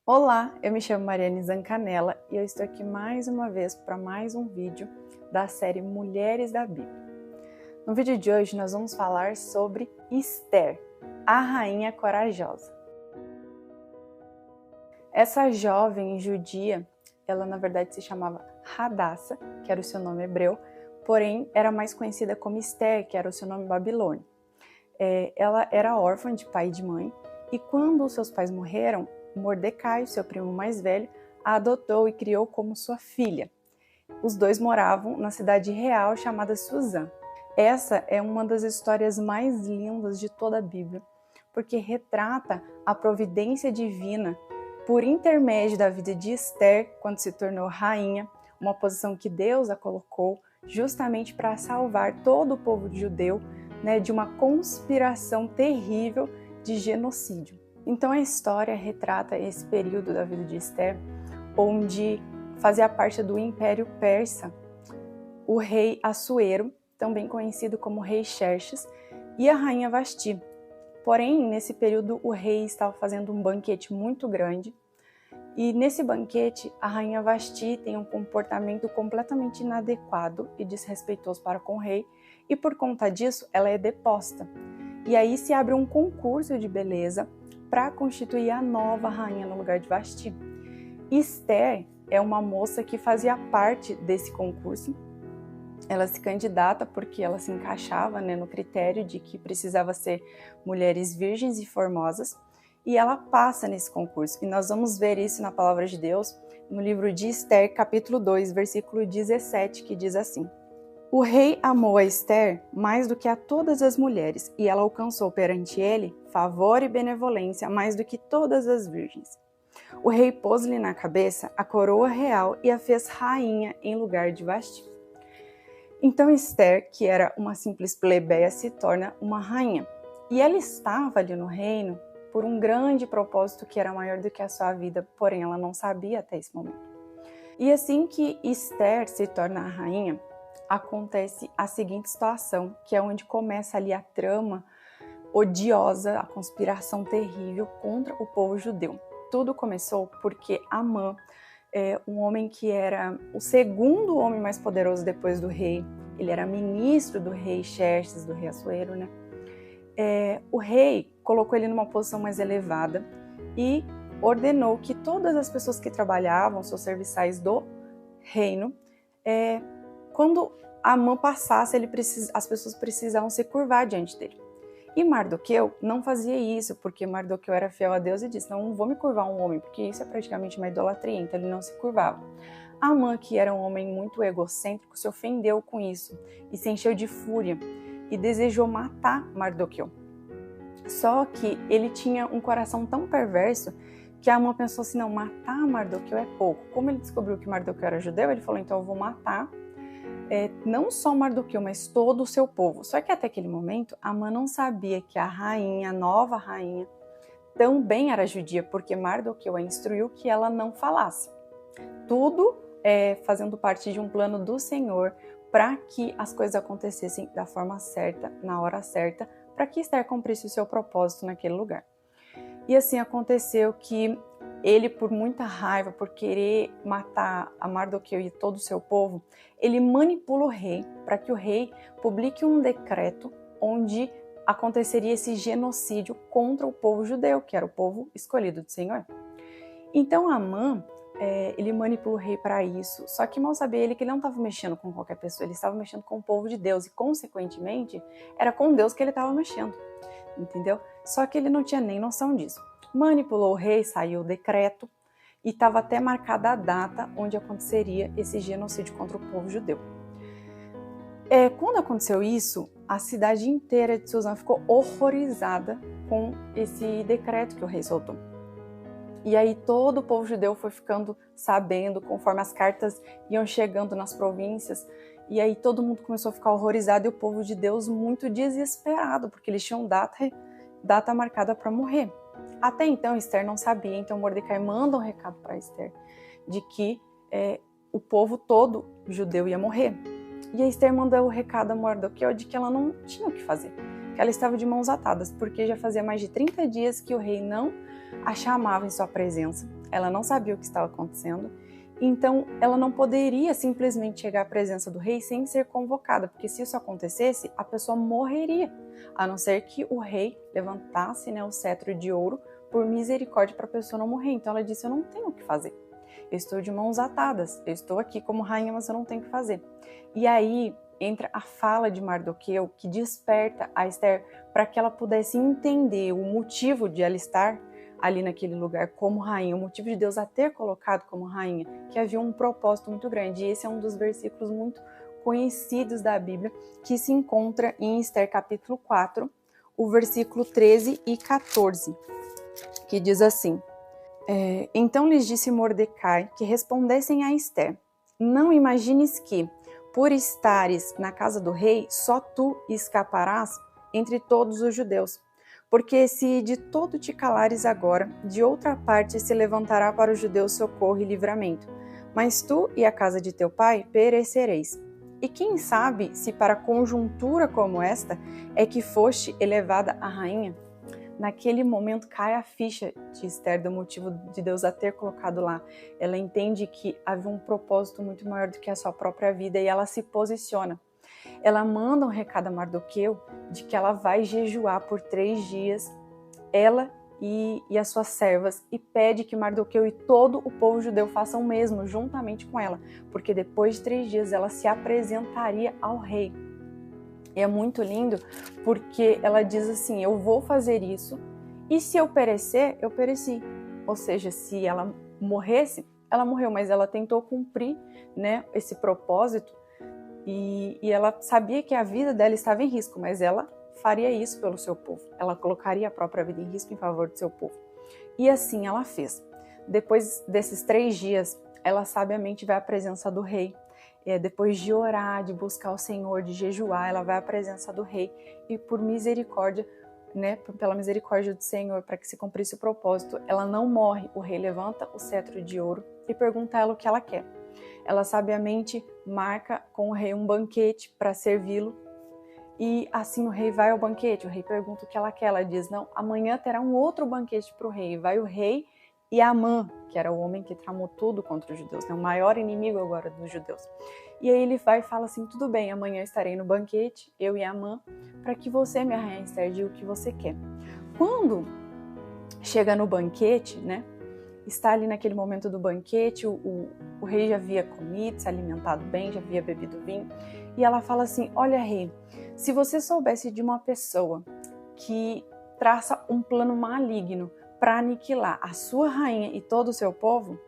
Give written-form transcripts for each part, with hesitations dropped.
Olá, eu me chamo Mariane Zancanella e eu estou aqui mais uma vez para mais um vídeo da série Mulheres da Bíblia. No vídeo de hoje nós vamos falar sobre Esther, a rainha corajosa. Essa jovem judia, ela na verdade se chamava Hadassa, que era o seu nome hebreu, porém era mais conhecida como Esther, que era o seu nome babilônio. Ela era órfã de pai e de mãe e quando os seus pais morreram, Mordecai, seu primo mais velho, a adotou e criou como sua filha. Os dois moravam na cidade real chamada Suzã. Essa é uma das histórias mais lindas de toda a Bíblia, porque retrata a providência divina por intermédio da vida de Esther, quando se tornou rainha, uma posição que Deus a colocou justamente para salvar todo o povo judeu, de uma conspiração terrível de genocídio. Então a história retrata esse período da vida de Esther, onde fazia parte do Império Persa o rei Assuero, também conhecido como rei Xerxes, e a rainha Vasti. Porém, nesse período o rei estava fazendo um banquete muito grande, e nesse banquete a rainha Vasti tem um comportamento completamente inadequado e desrespeitoso para com o rei, e por conta disso ela é deposta. E aí se abre um concurso de beleza para constituir a nova rainha no lugar de Vasti. Esther é uma moça que fazia parte desse concurso. Ela se candidata porque ela se encaixava no critério de que precisava ser mulheres virgens e formosas, e ela passa nesse concurso. E nós vamos ver isso na palavra de Deus, no livro de Esther, capítulo 2, versículo 17, que diz assim: O rei amou a Esther mais do que a todas as mulheres, e ela alcançou perante ele favor e benevolência mais do que todas as virgens. O rei pôs-lhe na cabeça a coroa real e a fez rainha em lugar de Vasti. Então Esther, que era uma simples plebeia, se torna uma rainha. E ela estava ali no reino por um grande propósito que era maior do que a sua vida, porém ela não sabia até esse momento. E assim que Esther se torna a rainha, acontece a seguinte situação, que é onde começa ali a trama odiosa, a conspiração terrível contra o povo judeu. Tudo começou porque Amã, um homem que era o segundo homem mais poderoso depois do rei, ele era ministro do rei Xerxes, do rei Assuero, o rei colocou ele numa posição mais elevada e ordenou que todas as pessoas que trabalhavam, seus serviçais do reino, quando Amã passasse, as pessoas precisavam se curvar diante dele. E Mardoqueu não fazia isso, porque Mardoqueu era fiel a Deus e disse: não vou me curvar a um homem, porque isso é praticamente uma idolatria, então ele não se curvava. Amã, que era um homem muito egocêntrico, se ofendeu com isso e se encheu de fúria e desejou matar Mardoqueu. Só que ele tinha um coração tão perverso que Amã pensou assim: não, matar Mardoqueu é pouco. Como ele descobriu que Mardoqueu era judeu, ele falou: então eu vou matar não só Mardoqueu, mas todo o seu povo. Só que até aquele momento, Amã não sabia que a rainha, a nova rainha, também era judia, porque Mardoqueu a instruiu que ela não falasse. Tudo fazendo parte de um plano do Senhor para que as coisas acontecessem da forma certa, na hora certa, para que Esther cumprisse o seu propósito naquele lugar. E assim aconteceu que ele, por muita raiva, por querer matar a Mardoqueu e todo o seu povo, ele manipula o rei para que o rei publique um decreto onde aconteceria esse genocídio contra o povo judeu, que era o povo escolhido do Senhor. Então Amã, ele manipula o rei para isso, só que mal sabia ele que ele não estava mexendo com qualquer pessoa, ele estava mexendo com o povo de Deus e, consequentemente, era com Deus que ele estava mexendo, entendeu? Só que ele não tinha nem noção disso. Manipulou o rei, saiu o decreto e estava até marcada a data onde aconteceria esse genocídio contra o povo judeu. Quando aconteceu isso, a cidade inteira de Suzã ficou horrorizada com esse decreto que o rei soltou. E aí todo o povo judeu foi ficando sabendo, conforme as cartas iam chegando nas províncias, e aí todo mundo começou a ficar horrorizado e o povo de Deus muito desesperado, porque eles tinham data marcada para morrer. Até então Esther não sabia, então Mordecai manda um recado para Esther de que o povo todo judeu ia morrer. E a Esther manda o recado a Mardoqueu de que ela não tinha o que fazer, que ela estava de mãos atadas, porque já fazia mais de 30 dias que o rei não a chamava em sua presença, ela não sabia o que estava acontecendo, então ela não poderia simplesmente chegar à presença do rei sem ser convocada, porque se isso acontecesse, a pessoa morreria, a não ser que o rei levantasse, né, o cetro de ouro por misericórdia para a pessoa não morrer. Então ela disse, eu não tenho o que fazer, eu estou de mãos atadas, eu estou aqui como rainha, mas eu não tenho o que fazer. E aí entra a fala de Mardoqueu, que desperta a Esther para que ela pudesse entender o motivo de ela estar ali naquele lugar como rainha, o motivo de Deus a ter colocado como rainha, que havia um propósito muito grande. E esse é um dos versículos muito conhecidos da Bíblia, que se encontra em Esther capítulo 4, o versículo 13 e 14, que diz assim: então lhes disse Mordecai que respondessem a Esther, não imagines que, por estares na casa do rei, só tu escaparás entre todos os judeus. Porque se de todo te calares agora, de outra parte se levantará para os judeus socorro e livramento. Mas tu e a casa de teu pai perecereis. E quem sabe se para conjuntura como esta é que foste elevada a rainha? Naquele momento cai a ficha de Esther do motivo de Deus a ter colocado lá. Ela entende que havia um propósito muito maior do que a sua própria vida e ela se posiciona. Ela manda um recado a Mardoqueu de que ela vai jejuar por 3 dias, ela e as suas servas, e pede que Mardoqueu e todo o povo judeu façam o mesmo, juntamente com ela, porque depois de 3 dias ela se apresentaria ao rei. E é muito lindo porque ela diz assim, eu vou fazer isso e se eu perecer, eu pereci. Ou seja, se ela morresse, ela morreu, mas ela tentou cumprir, né, esse propósito e ela sabia que a vida dela estava em risco, mas ela faria isso pelo seu povo. Ela colocaria a própria vida em risco em favor do seu povo. E assim ela fez. Depois desses 3 dias, ela sabiamente vai à presença do rei. Depois de orar, de buscar o Senhor, de jejuar, ela vai à presença do rei e por misericórdia, né, pela misericórdia do Senhor, para que se cumprisse o propósito, ela não morre. O rei levanta o cetro de ouro e pergunta a ela o que ela quer. Ela sabiamente marca com o rei um banquete para servi-lo e assim o rei vai ao banquete. O rei pergunta o que ela quer, ela diz, não, amanhã terá um outro banquete para o rei. Vai o rei e Amã, que era o homem que tramou tudo contra os judeus, né? O maior inimigo agora dos judeus. E aí ele vai e fala assim, tudo bem, amanhã estarei no banquete, eu e Amã, para que você, minha rainha Esther, diga o que você quer. Quando chega no banquete, né, está ali naquele momento do banquete, o rei já havia comido, se alimentado bem, já havia bebido vinho, e ela fala assim, olha rei, se você soubesse de uma pessoa que traça um plano maligno para aniquilar a sua rainha e todo o seu povo,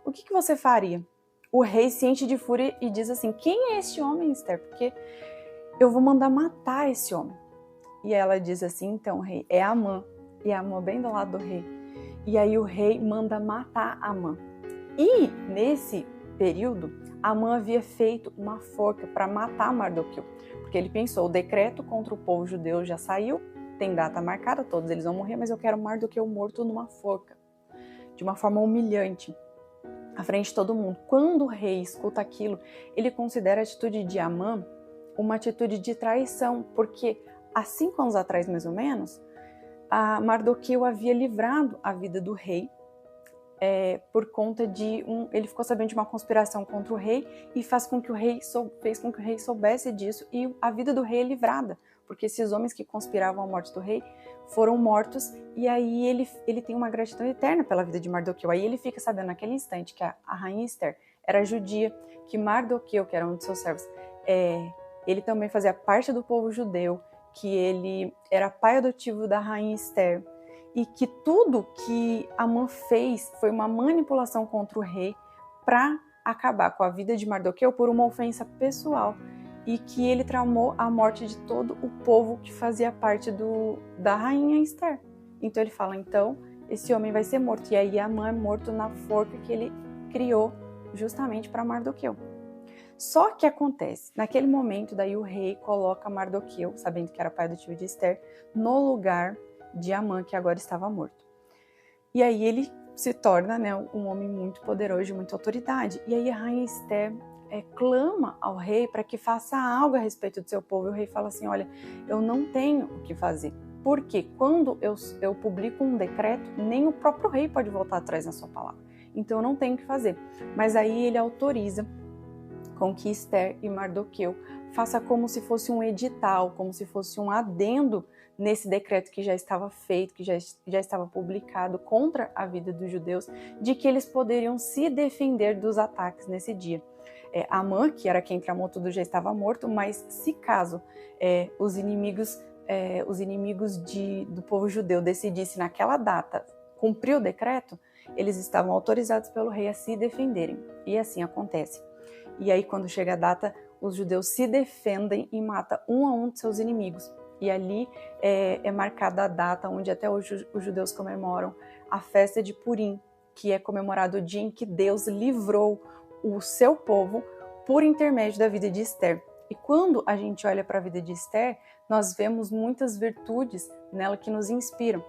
o que você faria? O rei se enche de fúria e diz assim, quem é esse homem, Esther? Porque eu vou mandar matar esse homem. E ela diz assim, então, rei, é Amã. E Amã bem do lado do rei. E aí o rei manda matar Amã. E nesse período, Amã havia feito uma forca para matar Mardoqueu. Porque ele pensou, o decreto contra o povo judeu já saiu, tem data marcada, todos eles vão morrer, mas eu quero Mardoqueu morto numa forca, de uma forma humilhante, à frente de todo mundo. Quando o rei escuta aquilo, ele considera a atitude de Amã uma atitude de traição, porque há 5 anos atrás, mais ou menos, a Mardoqueu havia livrado a vida do rei por conta de ele ficou sabendo de uma conspiração contra o rei e fez com que o rei soubesse disso e a vida do rei é livrada, porque esses homens que conspiravam a morte do rei foram mortos e aí ele tem uma gratidão eterna pela vida de Mardoqueu. Aí ele fica sabendo naquele instante que a rainha Esther era judia, que Mardoqueu, que era um de seus servos, ele também fazia parte do povo judeu, que ele era pai adotivo da rainha Esther, e que tudo que Amã fez foi uma manipulação contra o rei para acabar com a vida de Mardoqueu por uma ofensa pessoal, e que ele tramou a morte de todo o povo que fazia parte da rainha Esther. Então ele fala, então, esse homem vai ser morto. E aí Amã é morto na forca que ele criou justamente para Mardoqueu. Só que acontece, naquele momento, daí o rei coloca Mardoqueu, sabendo que era pai adotivo de Esther, no lugar de Amã, que agora estava morto. E aí ele se torna, né, um homem muito poderoso, de muita autoridade. E aí a rainha Esther clama ao rei para que faça algo a respeito do seu povo. E o rei fala assim, olha, eu não tenho o que fazer. Porque quando eu publico um decreto, nem o próprio rei pode voltar atrás na sua palavra. Então eu não tenho o que fazer. Mas aí ele autoriza com que Esther e Mardoqueu faça como se fosse um edital, como se fosse um adendo nesse decreto que já estava feito, que já estava publicado contra a vida dos judeus, de que eles poderiam se defender dos ataques nesse dia. Amã, que era quem tramou tudo, já estava morto, mas se caso os inimigos do povo judeu decidissem naquela data cumprir o decreto, eles estavam autorizados pelo rei a se defenderem. E assim acontece. E aí, quando chega a data, os judeus se defendem e matam um a um de seus inimigos. E ali é marcada a data onde até hoje os judeus comemoram a festa de Purim, que é comemorado o dia em que Deus livrou o seu povo por intermédio da vida de Esther. E quando a gente olha para a vida de Esther, nós vemos muitas virtudes nela que nos inspiram.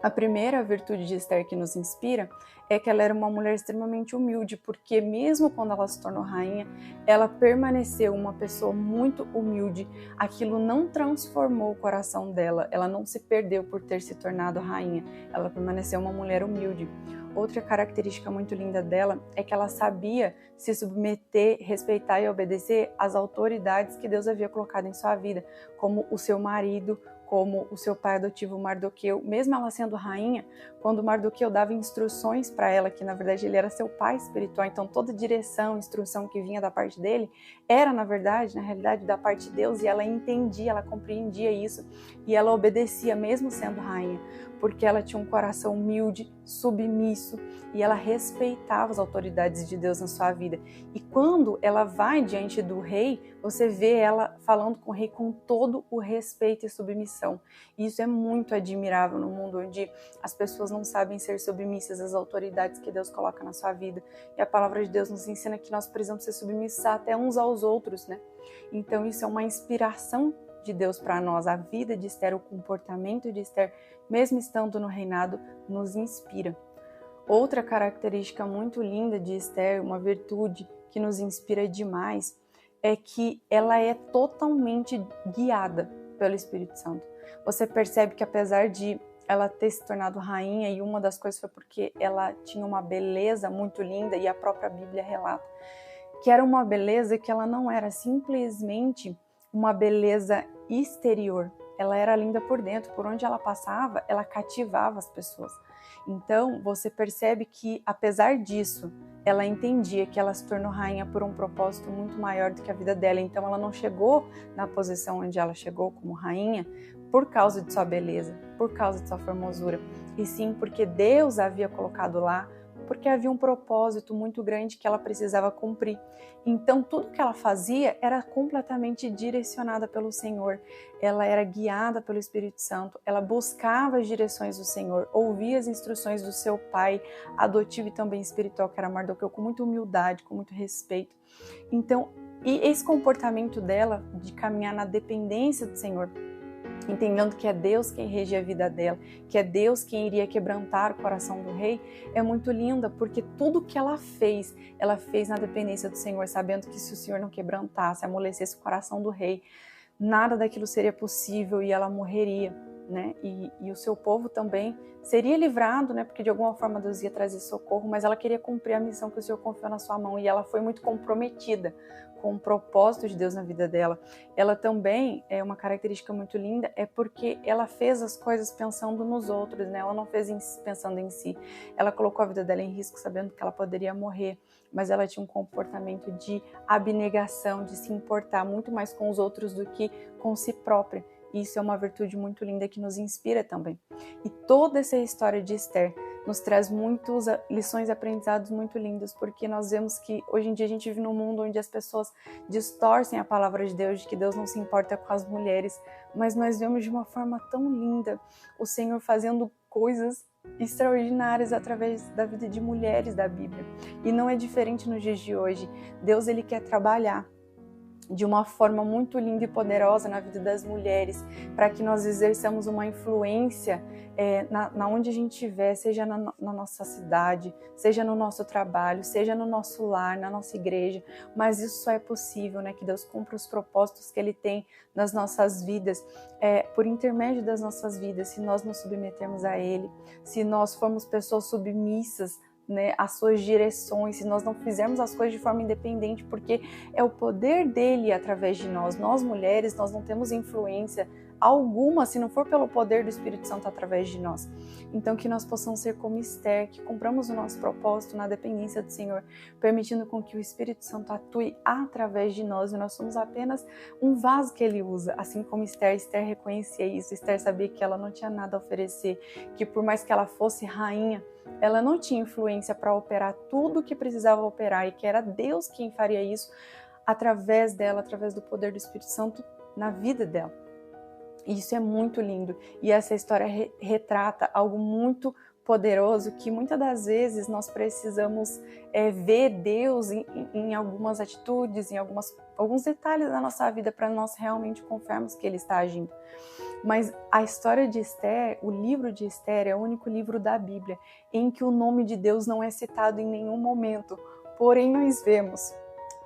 A primeira virtude de Esther que nos inspira é que ela era uma mulher extremamente humilde, porque mesmo quando ela se tornou rainha, ela permaneceu uma pessoa muito humilde. Aquilo não transformou o coração dela, ela não se perdeu por ter se tornado rainha, ela permaneceu uma mulher humilde. Outra característica muito linda dela é que ela sabia se submeter, respeitar e obedecer às autoridades que Deus havia colocado em sua vida, como o seu marido, como o seu pai adotivo Mardoqueu. Mesmo ela sendo rainha, quando Mardoqueu dava instruções para ela, que na verdade ele era seu pai espiritual, então toda direção, instrução que vinha da parte dele, era na realidade da parte de Deus, e ela entendia, ela compreendia isso, e ela obedecia mesmo sendo rainha, porque ela tinha um coração humilde, submisso, e ela respeitava as autoridades de Deus na sua vida. E quando ela vai diante do rei, você vê ela falando com o rei com todo o respeito e submissão. E isso é muito admirável no mundo onde as pessoas não sabem ser submissas às autoridades que Deus coloca na sua vida. E a palavra de Deus nos ensina que nós precisamos ser submissos até uns aos outros, né? Então isso é uma inspiração de Deus para nós. A vida de Esther, o comportamento de Esther, mesmo estando no reinado, nos inspira. Outra característica muito linda de Esther, uma virtude que nos inspira demais, é que ela é totalmente guiada pelo Espírito Santo. Você percebe que apesar de ela ter se tornado rainha, e uma das coisas foi porque ela tinha uma beleza muito linda, e a própria Bíblia relata que era uma beleza que ela não era simplesmente uma beleza exterior, ela era linda por dentro, por onde ela passava, ela cativava as pessoas. Então, você percebe que, apesar disso, ela entendia que ela se tornou rainha por um propósito muito maior do que a vida dela. Então, ela não chegou na posição onde ela chegou como rainha por causa de sua beleza, por causa de sua formosura, e sim porque Deus a havia colocado lá, porque havia um propósito muito grande que ela precisava cumprir. Então, tudo que ela fazia era completamente direcionada pelo Senhor. Ela era guiada pelo Espírito Santo, ela buscava as direções do Senhor, ouvia as instruções do seu pai adotivo e também espiritual, que era Mardoqueu, com muita humildade, com muito respeito. Então, e esse comportamento dela de caminhar na dependência do Senhor, entendendo que é Deus quem rege a vida dela, que é Deus quem iria quebrantar o coração do rei, é muito linda, porque tudo que ela fez na dependência do Senhor, sabendo que se o Senhor não quebrantasse, amolecesse o coração do rei, nada daquilo seria possível e ela morreria, né? E o seu povo também seria livrado, né? Porque de alguma forma Deus ia trazer socorro, mas ela queria cumprir a missão que o Senhor confiou na sua mão, e ela foi muito comprometida com o propósito de Deus na vida dela. Ela também, é uma característica muito linda, é porque ela fez as coisas pensando nos outros, né? Ela não fez pensando em si. Ela colocou a vida dela em risco sabendo que ela poderia morrer, mas ela tinha um comportamento de abnegação, de se importar muito mais com os outros do que com si própria. Isso é uma virtude muito linda que nos inspira também. E toda essa história de Esther nos traz muitas lições e aprendizados muito lindos, porque nós vemos que hoje em dia a gente vive num mundo onde as pessoas distorcem a palavra de Deus, de que Deus não se importa com as mulheres, mas nós vemos de uma forma tão linda o Senhor fazendo coisas extraordinárias através da vida de mulheres da Bíblia. E não é diferente nos dias de hoje. Deus, ele quer trabalhar de uma forma muito linda e poderosa na vida das mulheres, para que nós exerçamos uma influência na onde a gente estiver, seja na nossa cidade, seja no nosso trabalho, seja no nosso lar, na nossa igreja, mas isso só é possível, né, que Deus cumpra os propósitos que Ele tem nas nossas vidas, por intermédio das nossas vidas, se nós nos submetermos a Ele, se nós formos pessoas submissas, né, as suas direções, se nós não fizermos as coisas de forma independente, porque é o poder dele através de nós. Nós mulheres, nós não temos influência alguma se não for pelo poder do Espírito Santo através de nós. Então que nós possamos ser como Esther, que cumpramos o nosso propósito na dependência do Senhor, permitindo com que o Espírito Santo atue através de nós, e nós somos apenas um vaso que ele usa, assim como Esther reconhecia isso. Esther sabia que ela não tinha nada a oferecer, que por mais que ela fosse rainha, ela não tinha influência para operar tudo o que precisava operar, e que era Deus quem faria isso através dela, através do poder do Espírito Santo na vida dela. E isso é muito lindo, e essa história retrata algo muito poderoso, que muitas das vezes nós precisamos ver Deus em algumas atitudes, em alguns detalhes da nossa vida, para nós realmente confiarmos que Ele está agindo. Mas a história de Esther, o livro de Esther, é o único livro da Bíblia em que o nome de Deus não é citado em nenhum momento. Porém, nós vemos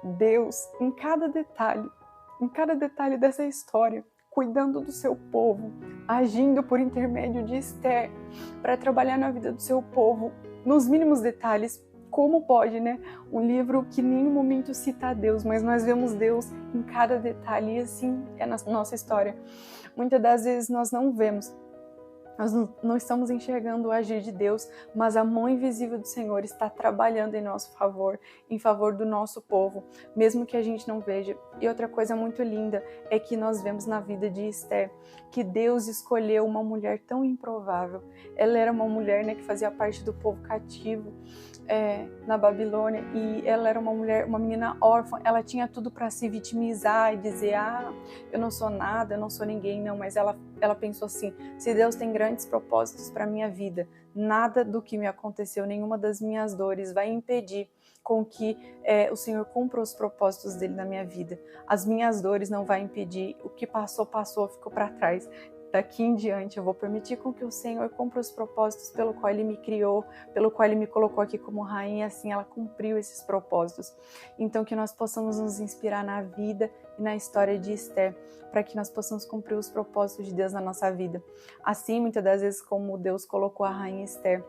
Deus em cada detalhe dessa história, cuidando do seu povo, agindo por intermédio de Esther para trabalhar na vida do seu povo, nos mínimos detalhes. Como pode, né? Um livro que em nenhum momento cita Deus, mas nós vemos Deus em cada detalhe, e assim é na nossa história. Muitas das vezes nós não vemos, nós não estamos enxergando o agir de Deus, mas a mão invisível do Senhor está trabalhando em nosso favor, em favor do nosso povo, mesmo que a gente não veja. E outra coisa muito linda é que nós vemos na vida de Esther que Deus escolheu uma mulher tão improvável. Ela era uma mulher, né, que fazia parte do povo cativo na Babilônia, e ela era uma mulher, uma menina órfã. Ela tinha tudo para se vitimizar e dizer: eu não sou nada, eu não sou ninguém. Não, mas ela pensou assim: se Deus tem grandes propósitos para minha vida, nada do que me aconteceu, nenhuma das minhas dores vai impedir com que o Senhor cumpra os propósitos dele na minha vida. As minhas dores não vai impedir, o que passou, ficou para trás. Daqui em diante eu vou permitir com que o Senhor cumpra os propósitos pelo qual Ele me criou, pelo qual Ele me colocou aqui como rainha, assim ela cumpriu esses propósitos. Então que nós possamos nos inspirar na vida e na história de Esther, para que nós possamos cumprir os propósitos de Deus na nossa vida. Assim, muitas das vezes, como Deus colocou a rainha Esther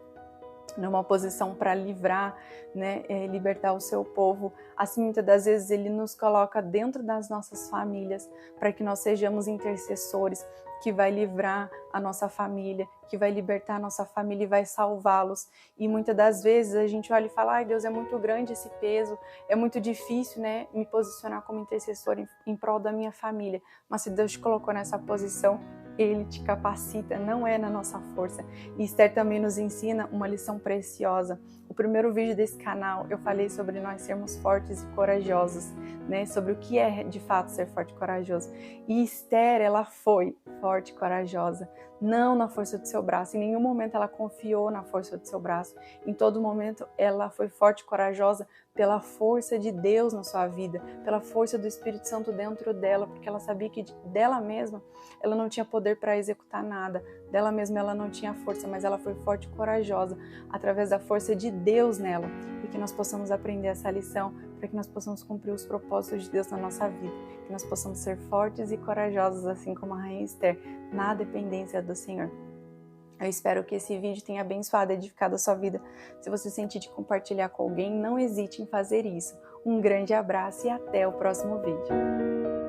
numa posição para livrar, né, libertar o seu povo, assim muitas das vezes Ele nos coloca dentro das nossas famílias, para que nós sejamos intercessores, que vai livrar a nossa família, que vai libertar a nossa família e vai salvá-los. E muitas das vezes a gente olha e fala: ai, Deus, é muito grande esse peso, é muito difícil, né, me posicionar como intercessor em prol da minha família. Mas se Deus te colocou nessa posição, Ele te capacita, não é na nossa força. E Esther também nos ensina uma lição preciosa. O primeiro vídeo desse canal eu falei sobre nós sermos fortes e corajosos, né? Sobre o que é de fato ser forte e corajoso. E Esther, ela foi forte e corajosa, não na força do seu braço. Em nenhum momento ela confiou na força do seu braço. Em todo momento ela foi forte e corajosa pela força de Deus na sua vida, pela força do Espírito Santo dentro dela, porque ela sabia que dela mesma ela não tinha poder para executar nada, dela mesma ela não tinha força, mas ela foi forte e corajosa através da força de Deus nela. E que nós possamos aprender essa lição, para que nós possamos cumprir os propósitos de Deus na nossa vida, que nós possamos ser fortes e corajosos, assim como a rainha Esther, na dependência do Senhor. Eu espero que esse vídeo tenha abençoado e edificado a sua vida. Se você sentir de compartilhar com alguém, não hesite em fazer isso. Um grande abraço e até o próximo vídeo.